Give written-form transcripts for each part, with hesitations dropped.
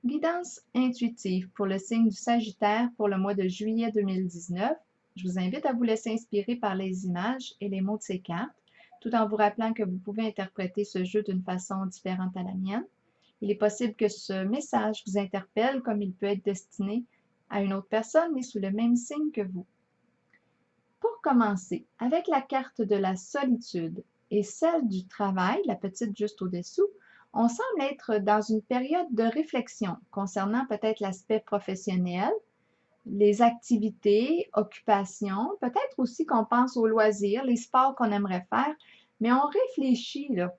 Guidance intuitive pour le signe du Sagittaire pour le mois de juillet 2019. Je vous invite à vous laisser inspirer par les images et les mots de ces cartes, tout en vous rappelant que vous pouvez interpréter ce jeu d'une façon différente à la mienne. Il est possible que ce message vous interpelle comme il peut être destiné à une autre personne, mais sous le même signe que vous. Pour commencer, avec la carte de la solitude et celle du travail, la petite juste au-dessous, on semble être dans une période de réflexion concernant peut-être l'aspect professionnel, les activités, occupations, peut-être aussi qu'on pense aux loisirs, les sports qu'on aimerait faire, mais on réfléchit là,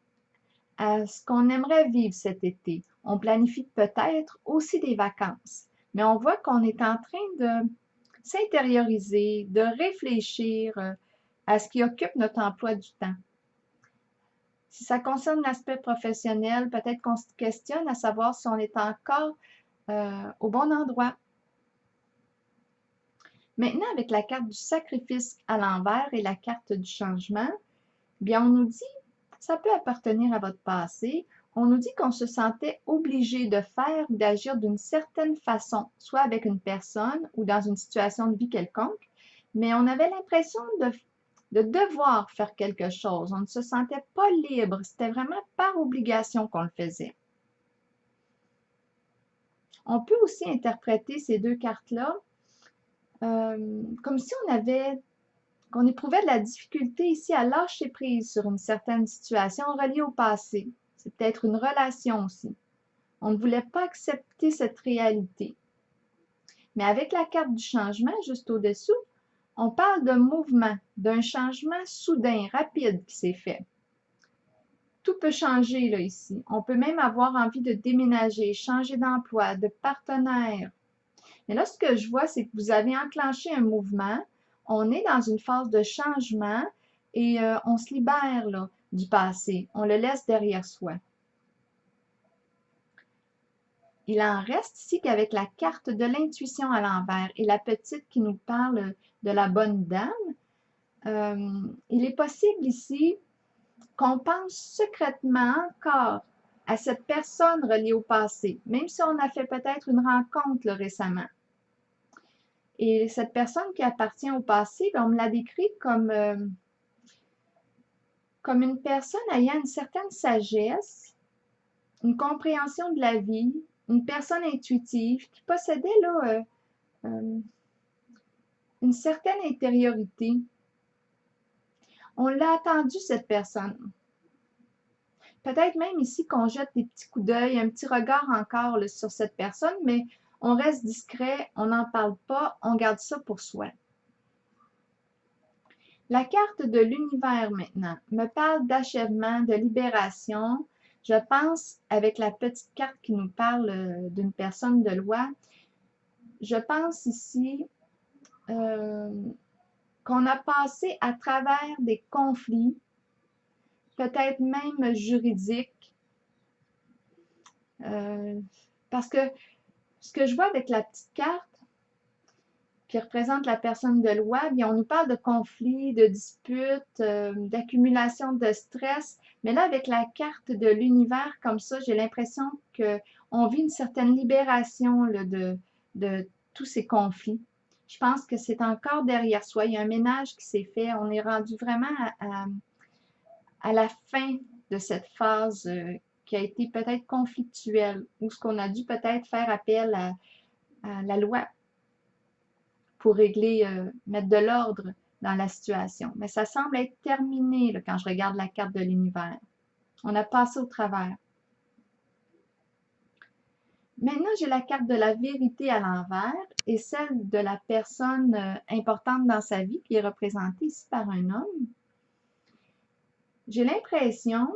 à ce qu'on aimerait vivre cet été. On planifie peut-être aussi des vacances, mais on voit qu'on est en train de s'intérioriser, de réfléchir à ce qui occupe notre emploi du temps. Si ça concerne l'aspect professionnel, peut-être qu'on se questionne à savoir si on est encore au bon endroit. Maintenant, avec la carte du sacrifice à l'envers et la carte du changement, bien on nous dit, ça peut appartenir à votre passé, on nous dit qu'on se sentait obligé de faire ou d'agir d'une certaine façon, soit avec une personne ou dans une situation de vie quelconque, mais on avait l'impression de devoir faire quelque chose. On ne se sentait pas libre. C'était vraiment par obligation qu'on le faisait. On peut aussi interpréter ces deux cartes-là comme si qu'on éprouvait de la difficulté ici à lâcher prise sur une certaine situation reliée au passé. C'est peut-être une relation aussi. On ne voulait pas accepter cette réalité. Mais avec la carte du changement juste au-dessous, on parle de mouvement, d'un changement soudain, rapide qui s'est fait. Tout peut changer là ici. On peut même avoir envie de déménager, changer d'emploi, de partenaire. Mais là, ce que je vois, c'est que vous avez enclenché un mouvement. On est dans une phase de changement et on se libère là, du passé. On le laisse derrière soi. Il en reste ici qu'avec la carte de l'intuition à l'envers et la petite qui nous parle de la bonne dame, il est possible ici qu'on pense secrètement encore à cette personne reliée au passé, même si on a fait peut-être une rencontre là, récemment. Et cette personne qui appartient au passé, on me l'a décrit comme une personne ayant une certaine sagesse, une compréhension de la vie, une personne intuitive qui possédait là, une certaine intériorité. On l'a attendu, cette personne. Peut-être même ici qu'on jette des petits coups d'œil, un petit regard encore là, sur cette personne, mais on reste discret, on n'en parle pas, on garde ça pour soi. La carte de l'univers maintenant me parle d'achèvement, de libération. Je pense, avec la petite carte qui nous parle d'une personne de loi, je pense ici qu'on a passé à travers des conflits, peut-être même juridiques, parce que ce que je vois avec la petite carte qui représente la personne de loi, bien, on nous parle de conflits, de disputes, d'accumulation de stress, mais là, avec la carte de l'univers comme ça, j'ai l'impression qu'on vit une certaine libération là, de tous ces conflits. Je pense que c'est encore derrière soi. Il y a un ménage qui s'est fait. On est rendu vraiment à la fin de cette phase qui a été peut-être conflictuelle, ou ce qu'on a dû peut-être faire appel à la loi pour régler, mettre de l'ordre dans la situation. Mais ça semble être terminé là, quand je regarde la carte de l'univers. On a passé au travers. Maintenant, j'ai la carte de la vérité à l'envers et celle de la personne importante dans sa vie qui est représentée ici par un homme. J'ai l'impression,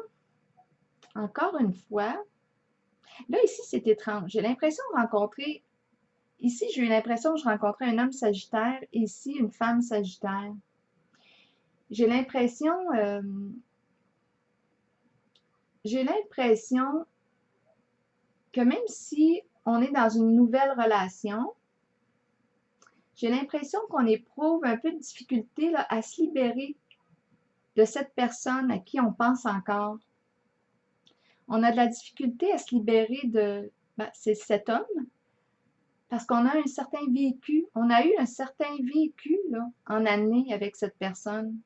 encore une fois, là ici c'est étrange, j'ai l'impression de rencontrer, ici j'ai eu l'impression que je rencontrais un homme sagittaire et ici une femme sagittaire. J'ai l'impression que même si on est dans une nouvelle relation, j'ai l'impression qu'on éprouve un peu de difficulté là, à se libérer de cette personne à qui on pense encore. On a de la difficulté à se libérer Ben, c'est cet homme, parce qu'on a un certain vécu, on a eu un certain vécu là, en année avec cette personne.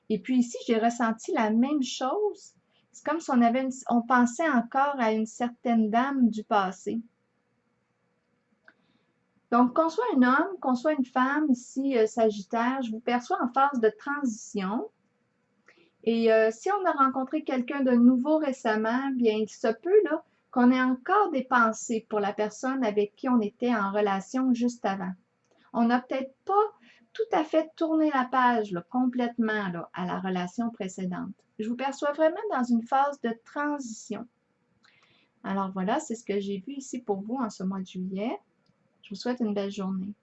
Et puis ici, j'ai ressenti la même chose. C'est comme si on pensait encore à une certaine dame du passé. Donc, qu'on soit un homme, qu'on soit une femme, ici, Sagittaire, je vous perçois en phase de transition. Et si on a rencontré quelqu'un de nouveau récemment, bien, il se peut là qu'on ait encore des pensées pour la personne avec qui on était en relation juste avant. On n'a peut-être pas tout à fait tourné la page là, complètement là, à la relation précédente. Je vous perçois vraiment dans une phase de transition. Alors voilà, c'est ce que j'ai vu ici pour vous en ce mois de juillet. Je vous souhaite une belle journée.